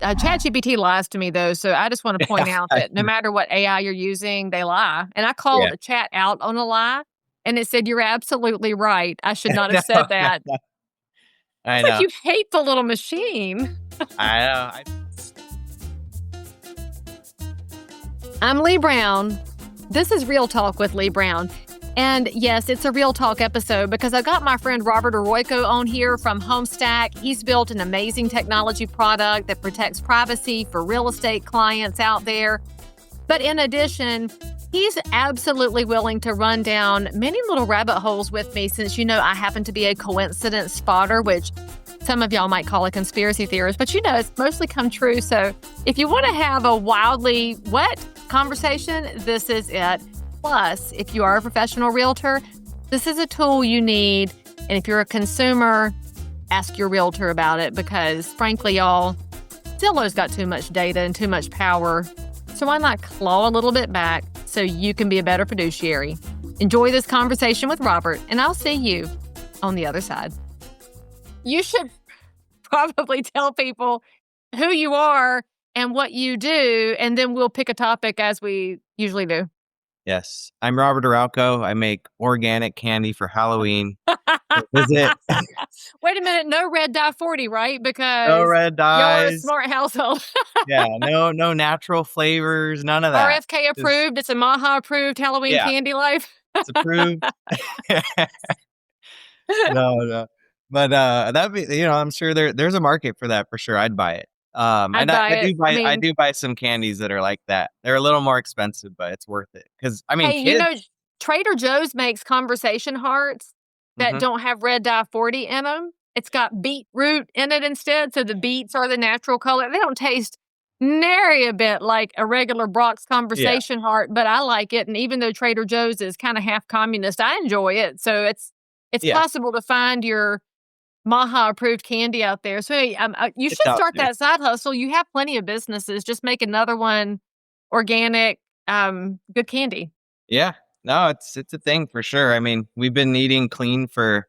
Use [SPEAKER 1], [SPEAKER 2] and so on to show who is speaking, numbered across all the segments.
[SPEAKER 1] ChatGPT lies to me, though. So I just want to point out that no matter what AI you're using, they lie. And I called a chat out on a lie, and it said, "You're absolutely right. I should not have said that."
[SPEAKER 2] I
[SPEAKER 1] It's
[SPEAKER 2] know.
[SPEAKER 1] like, you hate the little machine.
[SPEAKER 2] I know.
[SPEAKER 1] I'm Leigh Brown. This is Real Talk with Leigh Brown. And yes, it's a Real Talk episode because I got my friend Robert Arauco on here from HomeStack. He's built an amazing technology product that protects privacy for real estate clients out there. But in addition, he's absolutely willing to run down many little rabbit holes with me since, I happen to be a coincidence spotter, which some of y'all might call a conspiracy theorist, but it's mostly come true. So if you want to have a wildly wet conversation, this is it. Plus, if you are a professional realtor, this is a tool you need. And if you're a consumer, ask your realtor about it because, frankly, y'all, Zillow's got too much data and too much power. So why not claw a little bit back so you can be a better fiduciary? Enjoy this conversation with Robert, and I'll see you on the other side. You should probably tell people who you are and what you do, and then we'll pick a topic as we usually do.
[SPEAKER 2] Yes. I'm Robert Arauco. I make organic candy for Halloween. Visit.
[SPEAKER 1] Wait a minute. No red dye 40, right? Because
[SPEAKER 2] No red dyes.
[SPEAKER 1] you're a smart household.
[SPEAKER 2] Yeah. No natural flavors. None of that.
[SPEAKER 1] RFK approved. It's a Maha approved Halloween candy life.
[SPEAKER 2] It's approved. No. But that'd be, I'm sure there's a market for that for sure. I'd buy it. I do buy some candies that are like that. They're a little more expensive, but it's worth it. Because kids,
[SPEAKER 1] Trader Joe's makes conversation hearts that don't have red dye 40 in them. It's got beetroot in it instead, so the beets are the natural color. They don't taste nary a bit like a regular Brock's conversation heart, but I like it. And even though Trader Joe's is kind of half communist, I enjoy it. So it's possible to find your Maha approved candy out there. So you should start that side hustle. You have plenty of businesses. Just make another one organic, good candy.
[SPEAKER 2] Yeah. No, it's a thing for sure. We've been eating clean for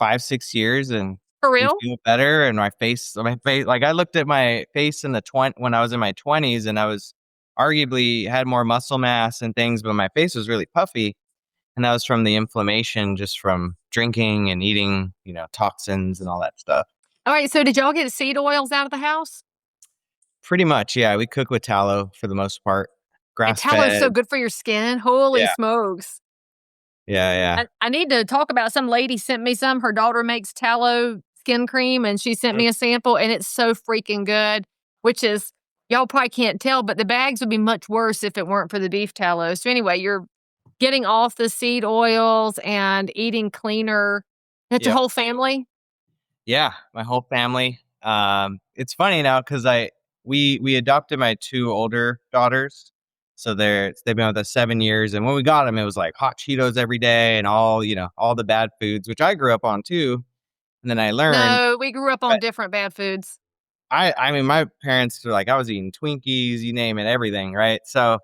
[SPEAKER 2] 5-6 years and
[SPEAKER 1] for real
[SPEAKER 2] feel better. And my face, like I looked at my face when I was in my 20s and I was arguably had more muscle mass and things, but my face was really puffy. And that was from the inflammation just from drinking and eating, toxins and all that stuff.
[SPEAKER 1] All right. So did y'all get seed oils out of the house?
[SPEAKER 2] Pretty much. Yeah. We cook with tallow for the most part. Grass-fed.
[SPEAKER 1] Tallow is so good for your skin. Holy smokes.
[SPEAKER 2] Yeah.
[SPEAKER 1] I need to talk about some lady sent me some. Her daughter makes tallow skin cream and she sent me a sample and it's so freaking good, which is, y'all probably can't tell, but the bags would be much worse if it weren't for the beef tallow. So anyway, you're getting off the seed oils and eating cleaner. It's your whole family?
[SPEAKER 2] Yeah, my whole family. It's funny now because we adopted my 2 older daughters. So they've been with us 7 years. And when we got them, it was like hot Cheetos every day and all the bad foods, which I grew up on too. And then I learned.
[SPEAKER 1] No, we grew up on different bad foods.
[SPEAKER 2] My parents were like, I was eating Twinkies, you name it, everything, right? So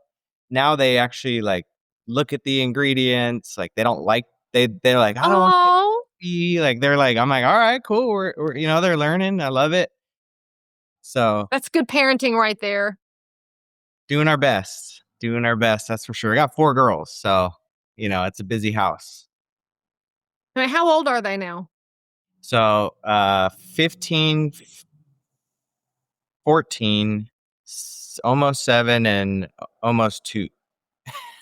[SPEAKER 2] now they actually look at the ingredients. Like they don't like, they're like, I don't want to be like, they're like, I'm like, all right, cool. We're they're learning. I love it. So
[SPEAKER 1] that's good parenting right there.
[SPEAKER 2] Doing our best. That's for sure. I got 4 girls. So, it's a busy house.
[SPEAKER 1] How old are they now?
[SPEAKER 2] So, 15, 14, almost 7 and almost 2.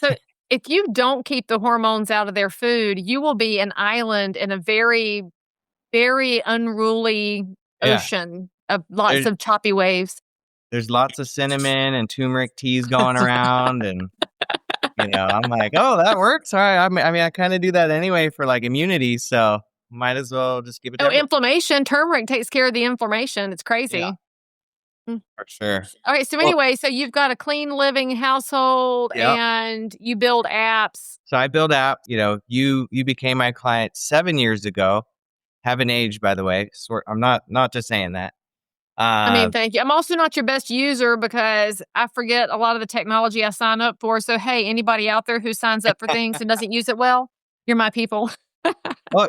[SPEAKER 1] So if you don't keep the hormones out of their food, you will be an island in a very, very unruly ocean of lots of choppy waves.
[SPEAKER 2] There's lots of cinnamon and turmeric teas going around. And, I'm like, oh, that works. All right. I kind of do that anyway for immunity. So might as well just give it.
[SPEAKER 1] Inflammation. Turmeric takes care of the inflammation. It's crazy.
[SPEAKER 2] Yeah. For sure.
[SPEAKER 1] All right. So anyway, so you've got a clean living household and you build apps.
[SPEAKER 2] So I build apps. You became my client 7 years ago. Haven't aged, by the way. So I'm not just saying that.
[SPEAKER 1] Thank you. I'm also not your best user because I forget a lot of the technology I sign up for. So, hey, anybody out there who signs up for things and doesn't use it well, you're my people.
[SPEAKER 2] Well,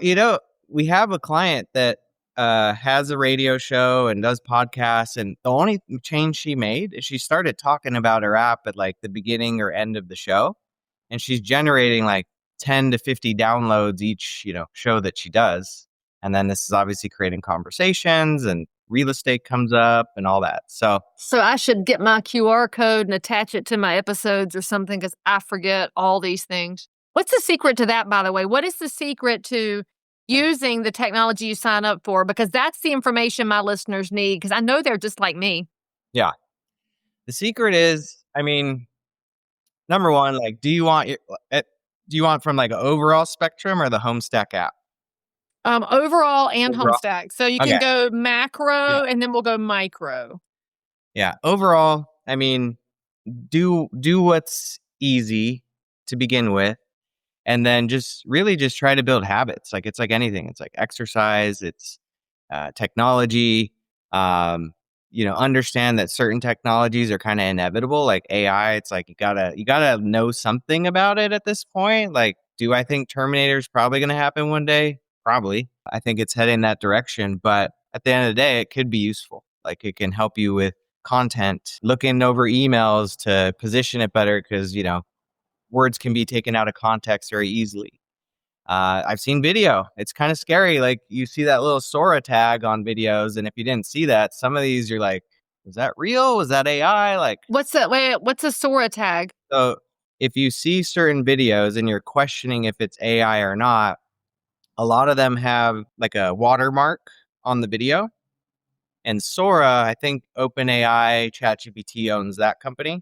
[SPEAKER 2] we have a client that has a radio show and does podcasts. And the only change she made is she started talking about her app at like the beginning or end of the show. And she's generating like 10 to 50 downloads each, show that she does. And then this is obviously creating conversations and real estate comes up and all that. So
[SPEAKER 1] I should get my QR code and attach it to my episodes or something because I forget all these things. What's the secret to that, by the way? What is the secret to using the technology you sign up for? Because that's the information my listeners need because I know they're just like me.
[SPEAKER 2] Yeah. The secret is, number one, like, do you want from like an overall spectrum or the HomeStack app?
[SPEAKER 1] Overall and
[SPEAKER 2] Overall.
[SPEAKER 1] HomeStack. So you can go macro and then we'll go micro.
[SPEAKER 2] Yeah. Overall, do what's easy to begin with. And then just try to build habits. Like it's like anything. It's like exercise. It's technology. Understand that certain technologies are kind of inevitable. Like AI, it's like you gotta know something about it at this point. Like, do I think Terminator's probably going to happen one day? Probably. I think it's heading that direction. But at the end of the day, it could be useful. Like it can help you with content, looking over emails to position it better because words can be taken out of context very easily. I've seen video. It's kind of scary. Like you see that little Sora tag on videos. And if you didn't see that, some of these you're like, was that real? Was that AI? Like,
[SPEAKER 1] what's that? Wait, what's a Sora tag?
[SPEAKER 2] So if you see certain videos and you're questioning if it's AI or not, a lot of them have like a watermark on the video. And Sora, I think OpenAI, ChatGPT owns that company.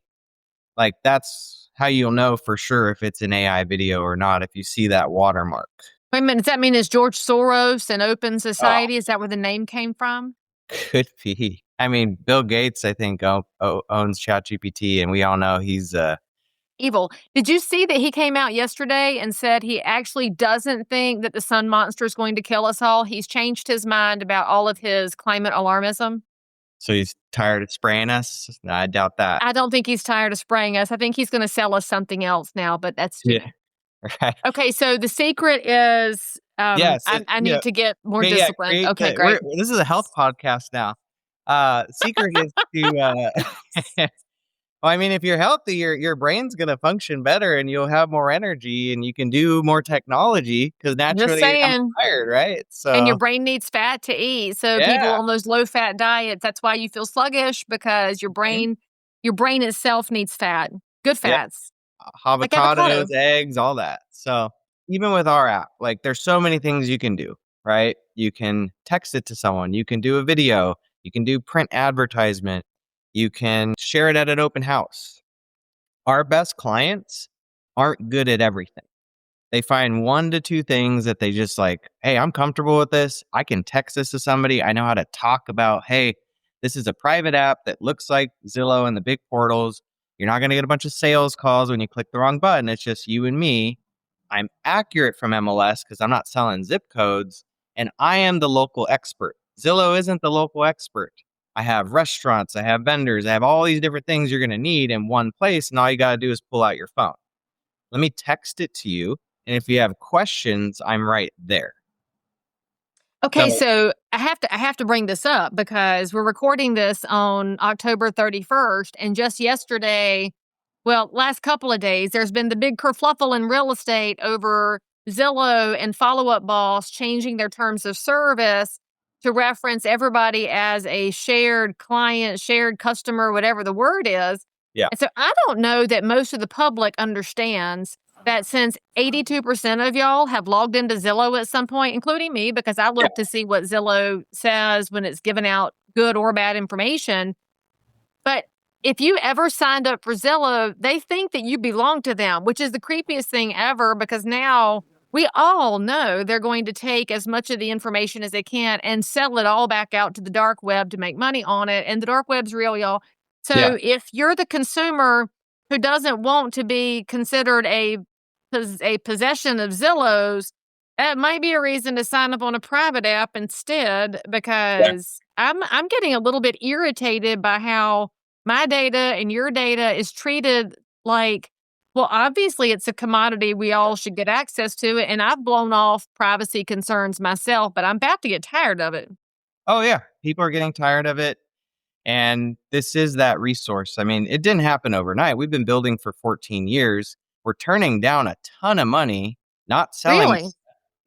[SPEAKER 2] Like that's how you'll know for sure if it's an AI video or not, if you see that watermark.
[SPEAKER 1] Wait a minute, does that mean it's George Soros and Open Society? Is that where the name came from?
[SPEAKER 2] Could be. Bill Gates, I think, owns ChatGPT, and we all know he's
[SPEAKER 1] evil. Did you see that he came out yesterday and said he actually doesn't think that the sun monster is going to kill us all? He's changed his mind about all of his climate alarmism.
[SPEAKER 2] So he's tired of spraying us? No, I doubt that.
[SPEAKER 1] I don't think he's tired of spraying us. I think he's going to sell us something else now, but that's...
[SPEAKER 2] Yeah. Right.
[SPEAKER 1] Okay, so the secret is I need to get more disciplined. Okay, great.
[SPEAKER 2] This is a health podcast now. Secret is to... Well, if you're healthy, your brain's going to function better and you'll have more energy and you can do more technology because naturally I'm tired, right? So,
[SPEAKER 1] and your brain needs fat to eat. So people on those low-fat diets, that's why you feel sluggish because your brain itself needs fat, good fats.
[SPEAKER 2] Avocados, eggs, all that. So even with our app, like there's so many things you can do, right? You can text it to someone. You can do a video. You can do print advertisement. You can share it at an open house. Our best clients aren't good at everything. They find 1 to 2 things that they just like, hey, I'm comfortable with this. I can text this to somebody. I know how to talk about, hey, this is a private app that looks like Zillow and the big portals. You're not going to get a bunch of sales calls when you click the wrong button. It's just you and me. I'm accurate from MLS because I'm not selling zip codes. And I am the local expert. Zillow isn't the local expert. I have restaurants, I have vendors, I have all these different things you're going to need in one place. And all you got to do is pull out your phone. Let me text it to you. And if you have questions, I'm right there.
[SPEAKER 1] Okay, so I have to bring this up because we're recording this on October 31st. And just yesterday, last couple of days, there's been the big kerfluffle in real estate over Zillow and Follow Up Boss changing their terms of service to reference everybody as a shared client, shared customer, whatever the word is.
[SPEAKER 2] Yeah.
[SPEAKER 1] And so I don't know that most of the public understands that since 82% of y'all have logged into Zillow at some point, including me, because I look to see what Zillow says when it's giving out good or bad information. But if you ever signed up for Zillow, they think that you belong to them, which is the creepiest thing ever because now we all know they're going to take as much of the information as they can and sell it all back out to the dark web to make money on it. And the dark web's real, y'all. So if you're the consumer who doesn't want to be considered a possession of Zillow's, that might be a reason to sign up on a private app instead because I'm getting a little bit irritated by how my data and your data is treated like, well, obviously it's a commodity we all should get access to it. And I've blown off privacy concerns myself, but I'm about to get tired of it.
[SPEAKER 2] Oh yeah, people are getting tired of it. And this is that resource. I mean, it didn't happen overnight. We've been building for 14 years. We're turning down a ton of money, not selling,
[SPEAKER 1] Really?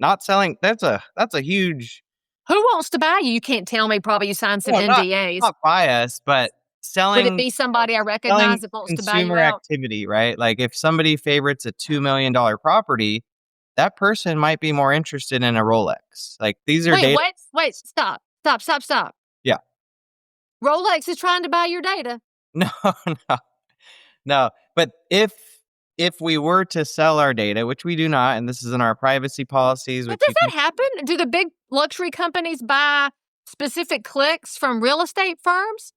[SPEAKER 2] not selling. That's a huge,
[SPEAKER 1] Who wants to buy you? You can't tell me. Probably you signed some
[SPEAKER 2] well,
[SPEAKER 1] NDAs.
[SPEAKER 2] not bias, but
[SPEAKER 1] Would it
[SPEAKER 2] selling,
[SPEAKER 1] be somebody I recognize
[SPEAKER 2] selling
[SPEAKER 1] that wants to buy you
[SPEAKER 2] consumer
[SPEAKER 1] out?
[SPEAKER 2] activity, right? Like if somebody favorites a $2 million property, that person might be more interested in a Rolex. Like these are
[SPEAKER 1] Wait,
[SPEAKER 2] data.
[SPEAKER 1] what? Wait, stop. Stop, stop, stop.
[SPEAKER 2] Yeah.
[SPEAKER 1] Rolex is trying to buy your data.
[SPEAKER 2] No, no. No, but if we were to sell our data, which we do not, and this is in our privacy policies,
[SPEAKER 1] But
[SPEAKER 2] which
[SPEAKER 1] does
[SPEAKER 2] you can,
[SPEAKER 1] that happen? Do the big luxury companies buy specific clicks from real estate firms?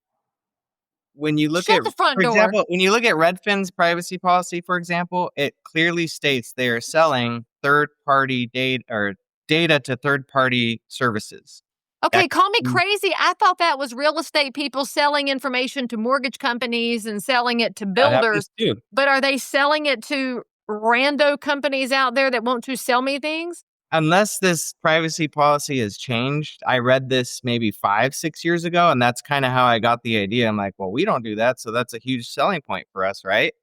[SPEAKER 2] when you look
[SPEAKER 1] Shut
[SPEAKER 2] at,
[SPEAKER 1] the front
[SPEAKER 2] for
[SPEAKER 1] door.
[SPEAKER 2] example, when you look at Redfin's privacy policy, for example, it clearly states they are selling third-party data or data to third-party services.
[SPEAKER 1] Okay,
[SPEAKER 2] That
[SPEAKER 1] call me crazy. I thought that was real estate people selling information to mortgage companies and selling it to
[SPEAKER 2] that happens
[SPEAKER 1] builders.
[SPEAKER 2] too.
[SPEAKER 1] But are they selling it to rando companies out there that want to sell me things?
[SPEAKER 2] Unless this privacy policy has changed, I read this maybe 5, 6 years ago, and that's kind of how I got the idea. I'm like, well, we don't do that, so that's a huge selling point for us, right?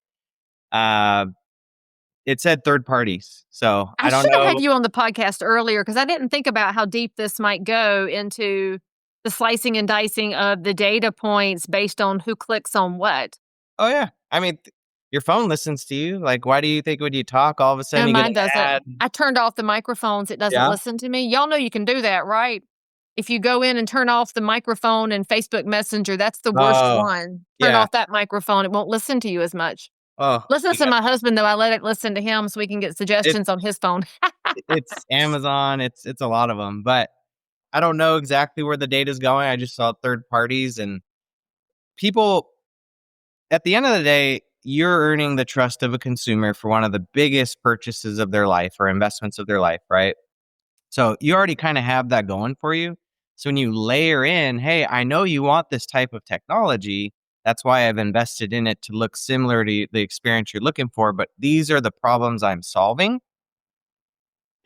[SPEAKER 2] Uh, it said third parties, so
[SPEAKER 1] I
[SPEAKER 2] I don't
[SPEAKER 1] should have had
[SPEAKER 2] know.
[SPEAKER 1] you on the podcast earlier because I didn't think about how deep this might go into the slicing and dicing of the data points based on who clicks on what.
[SPEAKER 2] Oh yeah, I mean, your phone listens to you. Like, why do you think when you talk, all of a
[SPEAKER 1] No,
[SPEAKER 2] sudden you get
[SPEAKER 1] mine
[SPEAKER 2] an
[SPEAKER 1] doesn't.
[SPEAKER 2] ad?
[SPEAKER 1] I turned off the microphones. It doesn't
[SPEAKER 2] Yeah.
[SPEAKER 1] listen to me. Y'all know you can do that, right? If you go in and turn off the microphone in Facebook Messenger, that's the worst
[SPEAKER 2] Oh
[SPEAKER 1] one. Turn
[SPEAKER 2] yeah.
[SPEAKER 1] off that microphone. It won't listen to you as much.
[SPEAKER 2] Oh
[SPEAKER 1] Listen to
[SPEAKER 2] yeah.
[SPEAKER 1] my husband, though. I let it listen to him so we can get
[SPEAKER 2] It
[SPEAKER 1] suggestions on his phone.
[SPEAKER 2] it's Amazon. It's a lot of them, but I don't know exactly where the data's going. I just saw third parties and people. At the end of the day, you're earning the trust of a consumer for one of the biggest purchases of their life or investments of their life, right? So you already kind of have that going for you. So when you layer in, hey, I know you want this type of technology. That's why I've invested in it to look similar to the experience you're looking for. But these are the problems I'm solving.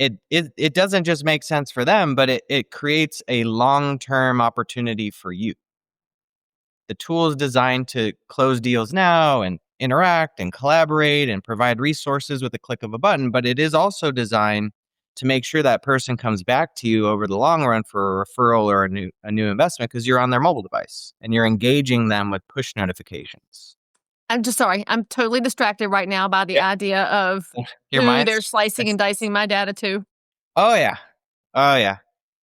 [SPEAKER 2] It doesn't just make sense for them, but it creates a long-term opportunity for you. The tool is designed to close deals now and interact and collaborate and provide resources with a click of a button, but it is also designed to make sure that person comes back to you over the long run for a referral or a new investment because you're on their mobile device and you're engaging them with push notifications.
[SPEAKER 1] I'm just sorry. I'm totally distracted right now by the
[SPEAKER 2] Yeah.
[SPEAKER 1] idea of
[SPEAKER 2] Your
[SPEAKER 1] who
[SPEAKER 2] mind's
[SPEAKER 1] they're slicing and dicing my data to.
[SPEAKER 2] oh yeah. Oh yeah.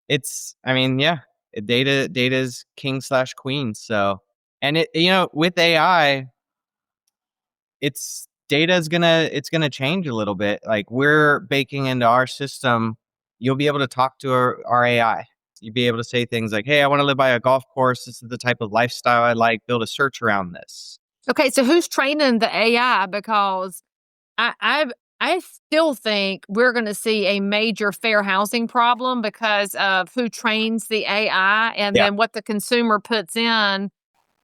[SPEAKER 2] It's I mean, yeah. Data's king slash queen. So and it with AI, it's gonna change a little bit. Like we're baking into our system, you'll be able to talk to our AI. You'll be able to say things like, "Hey, I want to live by a golf course. This is the type of lifestyle I like. Build a search around this."
[SPEAKER 1] Okay, so who's training the AI? Because I I've I still think we're gonna see a major fair housing problem because of who trains the AI and
[SPEAKER 2] Yeah,
[SPEAKER 1] then what the consumer puts in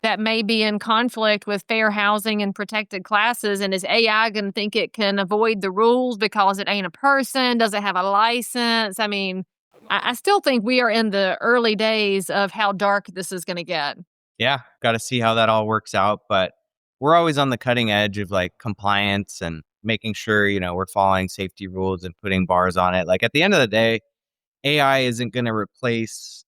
[SPEAKER 1] that may be in conflict with fair housing and protected classes. And is AI gonna think it can avoid the rules because it ain't a person? Does it have a license? I mean, I still think we are in the early days of how dark this is gonna get.
[SPEAKER 2] yeah. Got to see how that all works out, but we're always on the cutting edge of like compliance and making sure we're following safety rules and putting bars on it. Like at the end of the day, AI isn't going to replace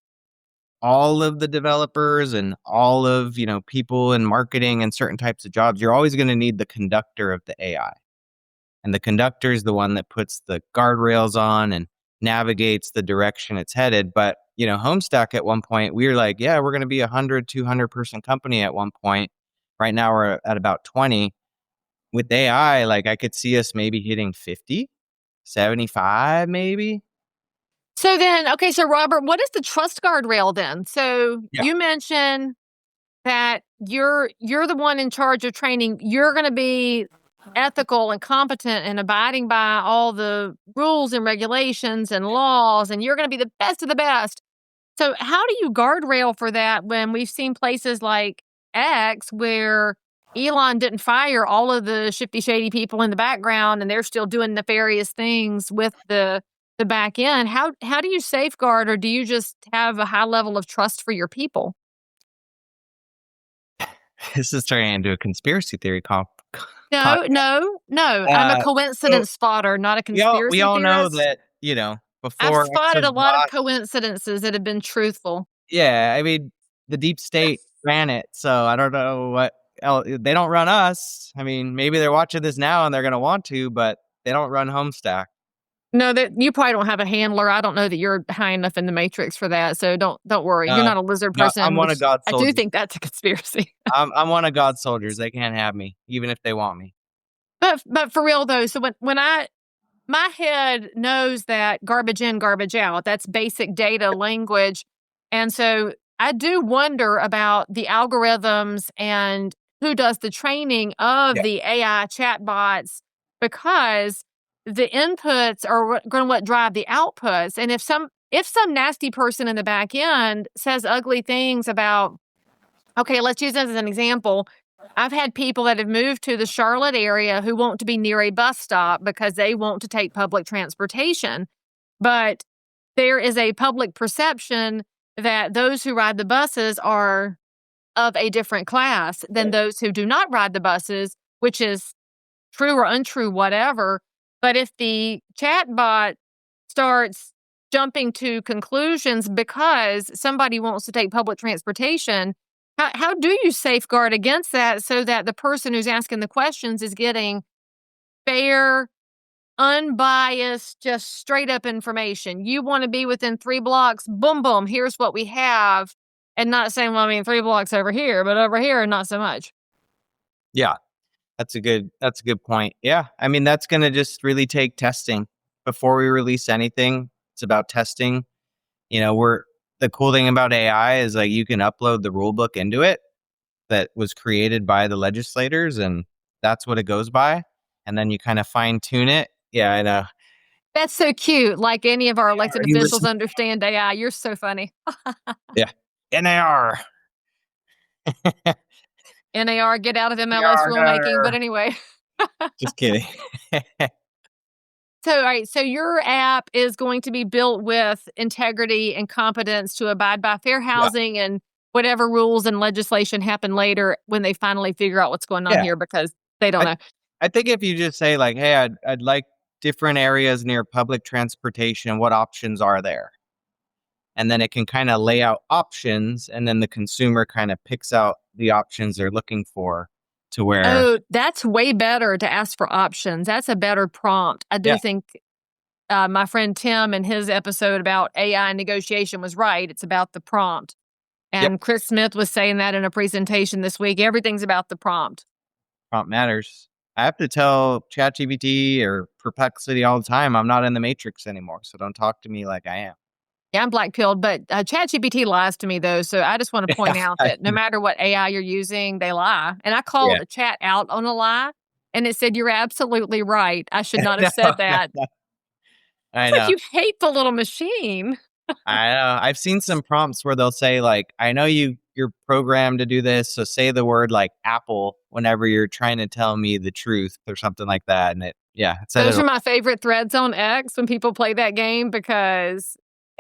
[SPEAKER 2] all of the developers and all of people in marketing and certain types of jobs. You're always going to need the conductor of the AI, and the conductor is the one that puts the guardrails on and navigates the direction it's headed. But HomeStack at one point we were like, yeah, we're going to be 100 200 person company at one point. Right now we're at about 20. With AI, like I could see us maybe hitting 50, 75 maybe.
[SPEAKER 1] So then, okay, so Robert, what is the trust guardrail then? So
[SPEAKER 2] Yeah.
[SPEAKER 1] you mentioned that you're the one in charge of training. You're going to be ethical and competent and abiding by all the rules and regulations and laws, and you're going to be the best of the best. So how do you guardrail for that when we've seen places like X where Elon didn't fire all of the shifty shady people in the background and they're still doing nefarious things with the the back end, how do you safeguard, or do you just have a high level of trust for your people?
[SPEAKER 2] This is turning into a conspiracy theory
[SPEAKER 1] No,
[SPEAKER 2] podcast.
[SPEAKER 1] no, no. I'm a
[SPEAKER 2] Uh, so
[SPEAKER 1] coincidence spotter, not a
[SPEAKER 2] we
[SPEAKER 1] conspiracy
[SPEAKER 2] all know
[SPEAKER 1] theorist.
[SPEAKER 2] that,
[SPEAKER 1] I've
[SPEAKER 2] before X
[SPEAKER 1] spotted
[SPEAKER 2] was
[SPEAKER 1] a lot of
[SPEAKER 2] bought,
[SPEAKER 1] coincidences that have been truthful.
[SPEAKER 2] yeah, I mean, the deep state ran it, so I don't know what they don't run us. I mean, maybe they're watching this now and they're gonna want to, but they don't run HomeStack.
[SPEAKER 1] No, that you probably don't have a handler. I don't know that you're high enough in the matrix for that, so don't worry. You're
[SPEAKER 2] Uh,
[SPEAKER 1] not a lizard
[SPEAKER 2] no, I'm
[SPEAKER 1] person,
[SPEAKER 2] one of
[SPEAKER 1] which
[SPEAKER 2] God's
[SPEAKER 1] I do
[SPEAKER 2] soldiers.
[SPEAKER 1] think that's a conspiracy.
[SPEAKER 2] I'm one of God's soldiers. They can't have me, even if they want me.
[SPEAKER 1] But for real though, so when I my head knows that garbage in, garbage out. That's basic data language. And so I do wonder about the algorithms and who does the training of
[SPEAKER 2] Yeah.
[SPEAKER 1] the AI chatbots, because the inputs are going to what drive the outputs. And if some nasty person in the back end says ugly things about, okay, let's use this as an example. I've had people that have moved to the Charlotte area who want to be near a bus stop because they want to take public transportation. But there is a public perception that those who ride the buses are of a different class than those who do not ride the buses, which is true or untrue, whatever. But if the chatbot starts jumping to conclusions because somebody wants to take public transportation, how do you safeguard against that so that the person who's asking the questions is getting fair, unbiased, just straight up information? You want to be within 3 blocks, boom, boom, here's what we have. And not saying, well, I mean, 3 blocks over here, but over here, not so much.
[SPEAKER 2] Yeah, that's a good point. Yeah, I mean, that's gonna just really take testing before we release anything. It's about testing. The cool thing about AI is like you can upload the rule book into it that was created by the legislators, and that's what it goes by. And then you kind of fine tune it. Yeah, I know.
[SPEAKER 1] That's so cute. Like any of our elected
[SPEAKER 2] You
[SPEAKER 1] officials
[SPEAKER 2] listen.
[SPEAKER 1] understand AI. You're so funny.
[SPEAKER 2] Yeah, NAR.
[SPEAKER 1] NAR, get out of MLS rulemaking. But
[SPEAKER 2] Yarder.
[SPEAKER 1] anyway.
[SPEAKER 2] Just kidding.
[SPEAKER 1] So, all right. So your app is going to be built with integrity and competence to abide by fair
[SPEAKER 2] Yeah,
[SPEAKER 1] housing and whatever rules and legislation happen later when they finally figure out what's going on
[SPEAKER 2] yeah.
[SPEAKER 1] here, because they don't
[SPEAKER 2] I
[SPEAKER 1] know.
[SPEAKER 2] I think if you just say like, "Hey, I'd like different areas near public transportation. What options are there?" And then it can kind of lay out options, and then the consumer kind of picks out the options they're looking for to where,
[SPEAKER 1] Oh, that's way better to ask for options. That's a better prompt. I do
[SPEAKER 2] yeah,
[SPEAKER 1] think my friend Tim in his episode about AI negotiation was right. It's about the prompt.
[SPEAKER 2] yep,
[SPEAKER 1] And Chris Smith was saying that in a presentation this week. Everything's about the prompt.
[SPEAKER 2] prompt matters. I have to tell ChatGPT or Perplexity all the time, I'm not in the matrix anymore, so don't talk to me like I am.
[SPEAKER 1] Yeah, I'm black pilled, but ChatGPT lies to me though. So I just want to point out
[SPEAKER 2] Yeah,
[SPEAKER 1] that no matter what AI you're using, they lie. And I
[SPEAKER 2] yeah.
[SPEAKER 1] called a chat out on a lie, and it said, "You're absolutely right. I should not have
[SPEAKER 2] No,
[SPEAKER 1] said
[SPEAKER 2] no,
[SPEAKER 1] that."
[SPEAKER 2] no. I
[SPEAKER 1] It's like
[SPEAKER 2] know.
[SPEAKER 1] you hate the little machine.
[SPEAKER 2] I know. I've seen some prompts where they'll say like, "I know you're programmed to do this, so say the word like apple whenever you're trying to tell me the truth," or something like that. And it said
[SPEAKER 1] Those
[SPEAKER 2] it.
[SPEAKER 1] are my favorite threads on X when people play that game because,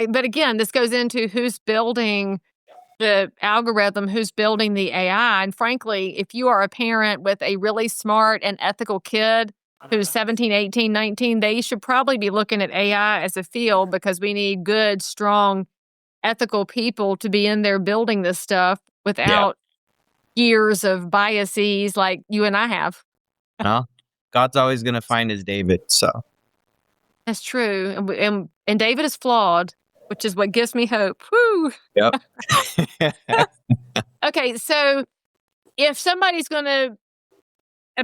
[SPEAKER 1] but again, this goes into who's building the algorithm, who's building the AI. And frankly, if you are a parent with a really smart and ethical kid who's 17, 18, 19, they should probably be looking at AI as a field, because we need good, strong, ethical people to be in there building this stuff
[SPEAKER 2] Yeah.
[SPEAKER 1] without years of biases like you and I have.
[SPEAKER 2] No, God's always gonna find his David. So
[SPEAKER 1] That's true. And David is flawed, which is what gives me hope. Woo!
[SPEAKER 2] yep.
[SPEAKER 1] Okay, so if somebody's I'm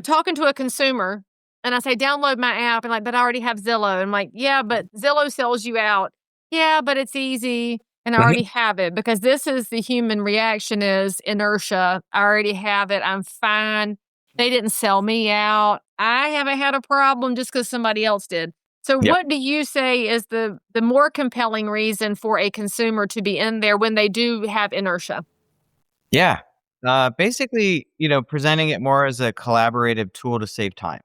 [SPEAKER 1] talking to a consumer and I say, download my app, and like, but I already have Zillow. I'm like, yeah, but Zillow sells you out. Yeah, but it's easy and I already have it, because this is the human reaction is inertia. I already have it. I'm fine. They didn't sell me out. I haven't had a problem just because somebody else did. So
[SPEAKER 2] Yep.
[SPEAKER 1] what do you say is the more compelling reason for a consumer to be in there when they do have inertia?
[SPEAKER 2] Yeah. Basically, presenting it more as a collaborative tool to save time.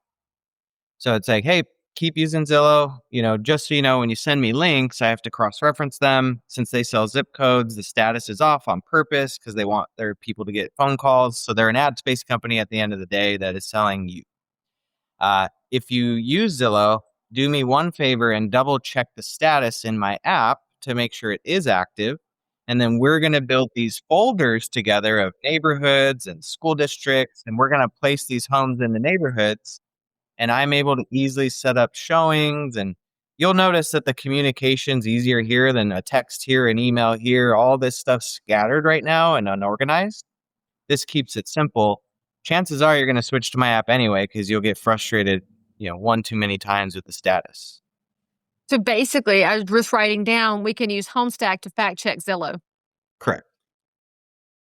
[SPEAKER 2] So it's like, hey, keep using Zillow. Just so you know, when you send me links, I have to cross-reference them. Since they sell zip codes, the status is off on purpose because they want their people to get phone calls. So they're an ad space company at the end of the day that is selling you. If you use Zillow, do me one favor and double check the status in my app to make sure it is active. And then we're going to build these folders together of neighborhoods and school districts, and we're going to place these homes in the neighborhoods. And I'm able to easily set up showings. And you'll notice that the communication's easier here than a text here, an email here. All this stuff's scattered right now and unorganized. This keeps it simple. Chances are you're going to switch to my app anyway because you'll get frustrated, one too many times with the status.
[SPEAKER 1] So basically, I was just writing down, we can use HomeStack to fact check Zillow.
[SPEAKER 2] Correct.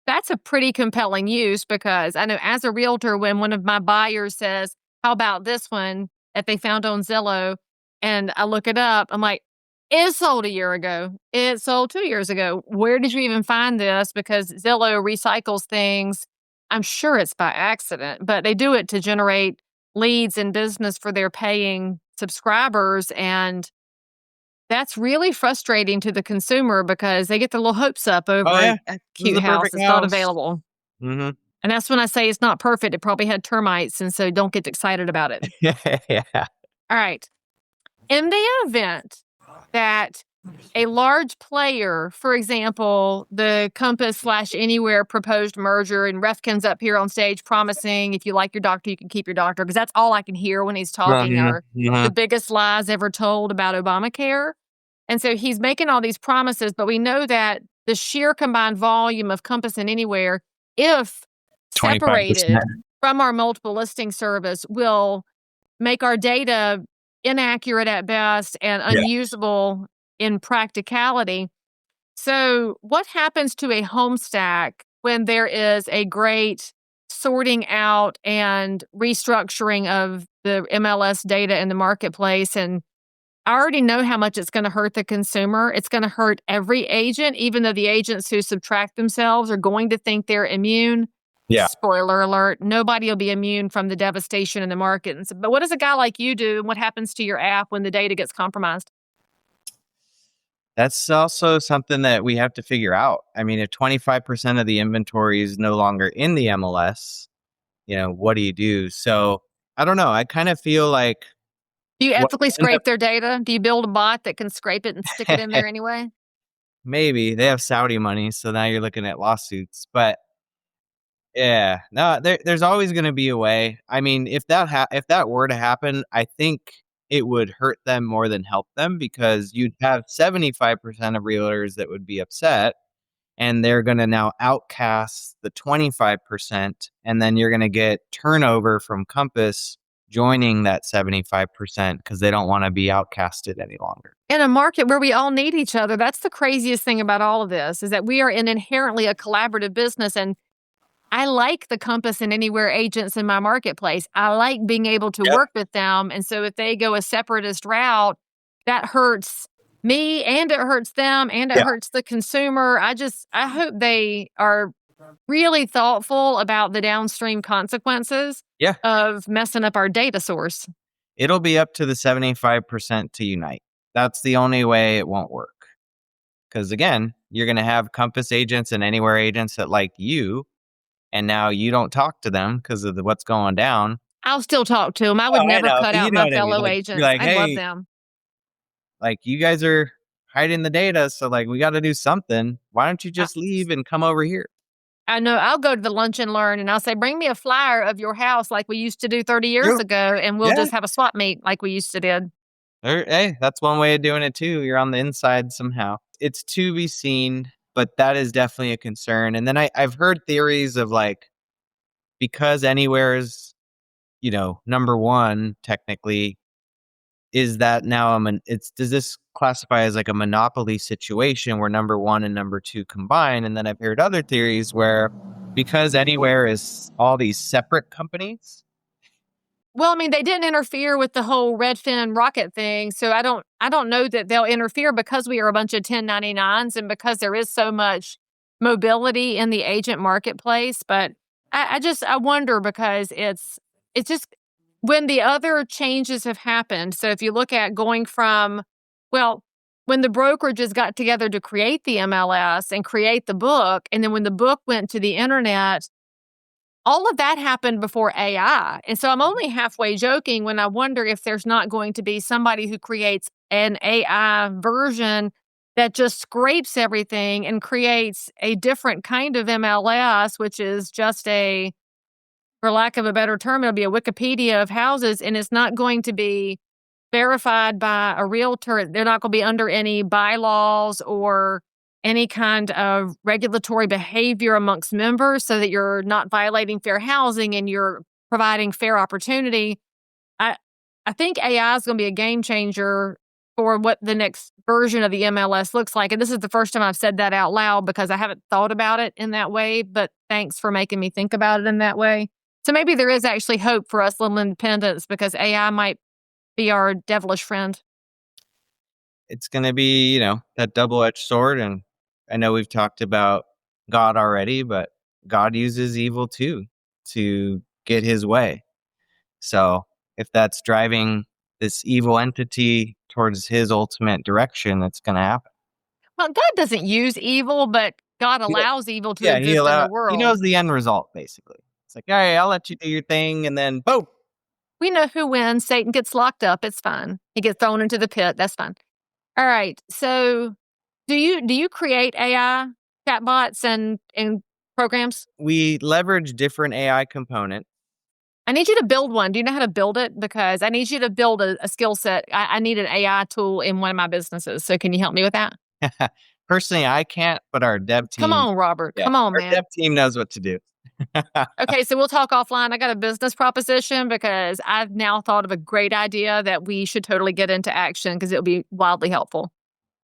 [SPEAKER 1] That's a pretty compelling use because I know as a realtor, when one of my buyers says, how about this one that they found on Zillow? And I look it up, I'm like, it sold a year ago. It sold 2 years ago. Where did you even find this? Because Zillow recycles things. I'm sure it's by accident, but they do it to generate leads and business for their paying subscribers. And that's really frustrating to the consumer because they get their little hopes up over a cute house that's not available.
[SPEAKER 2] Mm-hmm.
[SPEAKER 1] And that's when I say it's not perfect. It probably had termites, and so don't get excited about it.
[SPEAKER 2] Yeah.
[SPEAKER 1] All right. In the event that a large player, for example, the Compass/Anywhere proposed merger, and Refkin's up here on stage promising if you like your doctor, you can keep your doctor, because that's all I can hear when he's talking are the biggest lies ever told about Obamacare. And so he's making all these promises, but we know that the sheer combined volume of Compass and Anywhere, if
[SPEAKER 2] 25%.
[SPEAKER 1] separated from our multiple listing service, will make our data inaccurate at best and unusable in practicality. So what happens to a HomeStack when there is a great sorting out and restructuring of the MLS data in the marketplace? And I already know how much it's going to hurt the consumer. It's going to hurt every agent, even though the agents who subtract themselves are going to think they're immune.
[SPEAKER 2] Yeah.
[SPEAKER 1] Spoiler alert, nobody will be immune from the devastation in the market. But what does a guy like you do, and what happens to your app when the data gets compromised?
[SPEAKER 2] That's also something that we have to figure out. I mean, if 25% of the inventory is no longer in the MLS, what do you do? So I don't know. I kind of feel like...
[SPEAKER 1] Do you ethically scrape their data? Do you build a bot that can scrape it and stick it in there anyway?
[SPEAKER 2] Maybe. They have Saudi money, so now you're looking at lawsuits. But yeah, no, there's always going to be a way. I mean, if that were to happen, I think it would hurt them more than help them, because you'd have 75% of realtors that would be upset, and they're going to now outcast the 25%, and then you're going to get turnover from Compass joining that 75% because they don't want to be outcasted any longer.
[SPEAKER 1] In a market where we all need each other, that's the craziest thing about all of this, is that we are in inherently a collaborative business. And I like the Compass and Anywhere agents in my marketplace. I like being able to work with them. And so if they go a separatist route, that hurts me and it hurts them and it hurts the consumer. I hope they are really thoughtful about the downstream consequences of messing up our data source.
[SPEAKER 2] It'll be up to the 75% to unite. That's the only way it won't work. Because again, you're going to have Compass agents and Anywhere agents that like you, and now you don't talk to them because of what's going down.
[SPEAKER 1] I'll still talk to them. I would never cut out my fellow agents. I love them.
[SPEAKER 2] Like, you guys are hiding the data, so like we got to do something. Why don't you just leave and come over here?
[SPEAKER 1] I know. I'll go to the lunch and learn, and I'll say, bring me a flyer of your house like we used to do 30 years ago, and we'll just have a swap meet like we used to did.
[SPEAKER 2] Hey, that's one way of doing it too. You're on the inside somehow. It's to be seen, but that is definitely a concern. And then I've heard theories of like, because Anywhere is, number one technically, is that now does this classify as like a monopoly situation where number one and number two combine? And then I've heard other theories where, because Anywhere is all these separate companies.
[SPEAKER 1] Well, I mean, they didn't interfere with the whole Redfin rocket thing, so I don't know that they'll interfere because we are a bunch of 1099s and because there is so much mobility in the agent marketplace. But I wonder, because it's just when the other changes have happened, so if you look at going from, well, when the brokerages got together to create the MLS and create the book, and then when the book went to the internet, all of that happened before AI. And so I'm only halfway joking when I wonder if there's not going to be somebody who creates an AI version that just scrapes everything and creates a different kind of MLS, which is just a, for lack of a better term, it'll be a Wikipedia of houses, and it's not going to be verified by a realtor. They're not going to be under any bylaws or any kind of regulatory behavior amongst members so that you're not violating fair housing and you're providing fair opportunity. I I think AI is going to be a game changer for what the next version of the MLS looks like. And this is the first time I've said that out loud because I haven't thought about it in that way, but thanks for making me think about it in that way. So maybe there is actually hope for us little independents because AI might be our devilish friend.
[SPEAKER 2] It's going to be, that double-edged sword. And I know we've talked about God already, but God uses evil too to get his way. So if that's driving this evil entity towards his ultimate direction, that's going to happen.
[SPEAKER 1] Well, God doesn't use evil, but God
[SPEAKER 2] He-
[SPEAKER 1] allows evil to
[SPEAKER 2] Yeah,
[SPEAKER 1] exist in the
[SPEAKER 2] he
[SPEAKER 1] world.
[SPEAKER 2] knows the end result, basically. It's like, all right, I'll let you do your thing, and then boom.
[SPEAKER 1] We know who wins. Satan gets locked up. It's fine. He gets thrown into the pit. That's fine. All right. So do you create AI chatbots and programs?
[SPEAKER 2] We leverage different AI components.
[SPEAKER 1] I need you to build one. Do you know how to build it? Because I need you to build a skill set. I need an AI tool in one of my businesses. So can you help me with that?
[SPEAKER 2] Personally, I can't, but our dev team.
[SPEAKER 1] Come on, Robert. Come on,
[SPEAKER 2] our
[SPEAKER 1] man.
[SPEAKER 2] dev team knows what to do.
[SPEAKER 1] Okay, so we'll talk offline. I got a business proposition because I've now thought of a great idea that we should totally get into action because it'll be wildly helpful.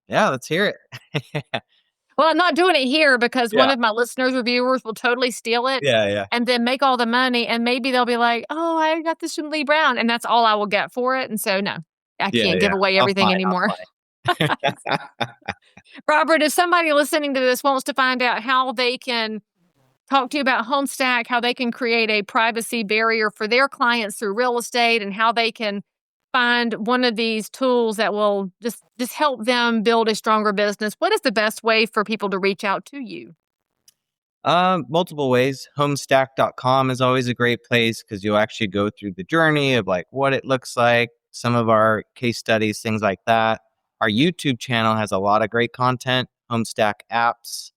[SPEAKER 2] Yeah, let's hear it.
[SPEAKER 1] Well, I'm not doing it here because one
[SPEAKER 2] Yeah.
[SPEAKER 1] of my listeners or viewers will totally steal it
[SPEAKER 2] Yeah.
[SPEAKER 1] and then make all the money. And maybe they'll be like, oh, I got this from Leigh Brown. And that's all I will get for it. And so, no, I can't give away everything anymore. Robert, if somebody listening to this wants to find out how they can talk to you about HomeStack, how they can create a privacy barrier for their clients through real estate, and how they can find one of these tools that will just help them build a stronger business, what is the best way for people to reach out to you?
[SPEAKER 2] Multiple ways. Homestack.com is always a great place because you'll actually go through the journey of like what it looks like, some of our case studies, things like that. Our YouTube channel has a lot of great content, Homestack apps,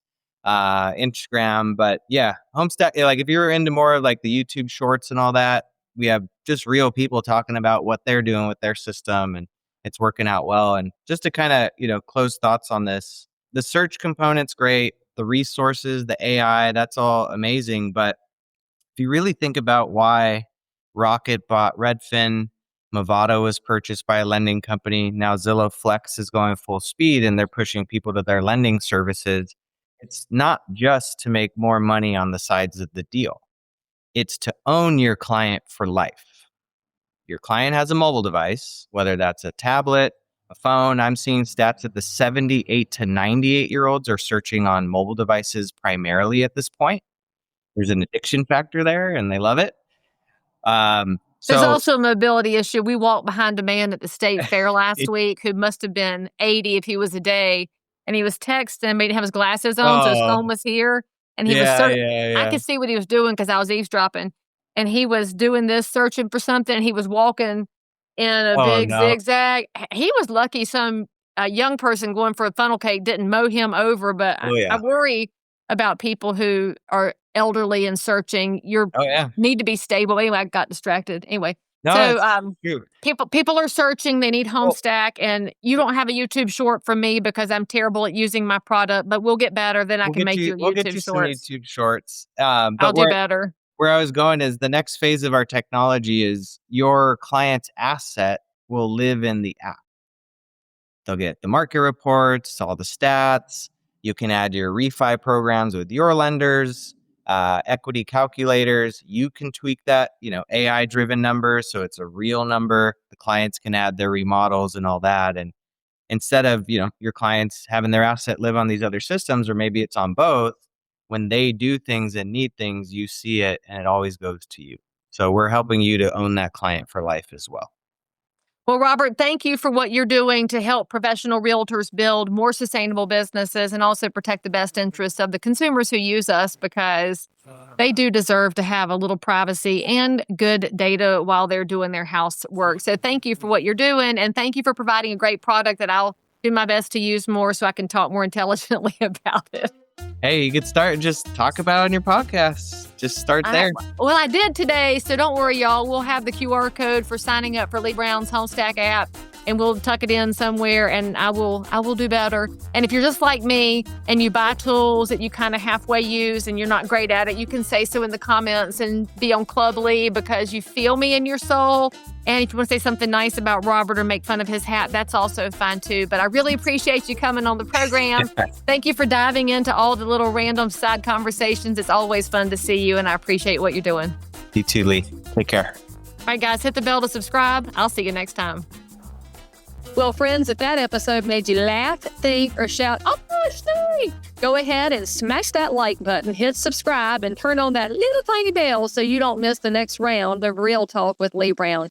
[SPEAKER 2] Instagram. But yeah, Homestack, like if you're into more of like the YouTube shorts and all that, we have just real people talking about what they're doing with their system and it's working out well. And just to kind of, close thoughts on this, the search component's great. The resources, the AI, that's all amazing. But if you really think about why Rocket bought Redfin, Movado was purchased by a lending company. Now Zillow Flex is going full speed and they're pushing people to their lending services. It's not just to make more money on the sides of the deal. It's to own your client for life. Your client has a mobile device, whether that's a tablet, a phone. I'm seeing stats that the 78 to 98-year-olds are searching on mobile devices primarily at this point. There's an addiction factor there and they love it.
[SPEAKER 1] There's also a mobility issue. We walked behind a man at the state fair last week who must have been 80 if he was a day. And he was texting, but he didn't have his glasses on, so his phone was here. And he was I could see what he was doing because I was eavesdropping. And he was doing this, searching for something. He was walking in a big zigzag. He was lucky some young person going for a funnel cake didn't mow him over. But I worry about people who are elderly and searching. Need to be stable. Anyway, I got distracted. Anyway. People are searching. They need HomeStack, and you don't have a YouTube short from me because I'm terrible at using my product. But we'll get better. Then I can make you
[SPEAKER 2] we'll
[SPEAKER 1] YouTube
[SPEAKER 2] get you
[SPEAKER 1] shorts.
[SPEAKER 2] Some YouTube shorts.
[SPEAKER 1] I'll do better.
[SPEAKER 2] Where I was going is the next phase of our technology is your client's asset will live in the app. They'll get the market reports, all the stats. You can add your refi programs with your lenders. Equity calculators, you can tweak that, AI driven numbers. So it's a real number. The clients can add their remodels and all that. And instead of, your clients having their asset live on these other systems, or maybe it's on both, when they do things and need things, you see it and it always goes to you. So we're helping you to own that client for life as well.
[SPEAKER 1] Well, Robert, thank you for what you're doing to help professional realtors build more sustainable businesses and also protect the best interests of the consumers who use us, because they do deserve to have a little privacy and good data while they're doing their housework. So thank you for what you're doing, and thank you for providing a great product that I'll do my best to use more so I can talk more intelligently about it.
[SPEAKER 2] Hey, you could start just talk about it on your podcast. Just start there.
[SPEAKER 1] Well, I did today, so don't worry, y'all. We'll have the QR code for signing up for Leigh Brown's HomeStack app, and we'll tuck it in somewhere, and I will do better. And if you're just like me and you buy tools that you kind of halfway use and you're not great at it, you can say so in the comments and be on Club Leigh because you feel me in your soul. And if you want to say something nice about Robert or make fun of his hat, that's also fine too. But I really appreciate you coming on the program. Thank you for diving into all the little random side conversations. It's always fun to see you, and I appreciate what you're doing.
[SPEAKER 2] You too, Leigh. Take care.
[SPEAKER 1] All right, guys, hit the bell to subscribe. I'll see you next time. Well, friends, if that episode made you laugh, think, or shout, "Oh, gosh, dang," go ahead and smash that like button, hit subscribe, and turn on that little tiny bell so you don't miss the next round of Real Talk with Leigh Brown.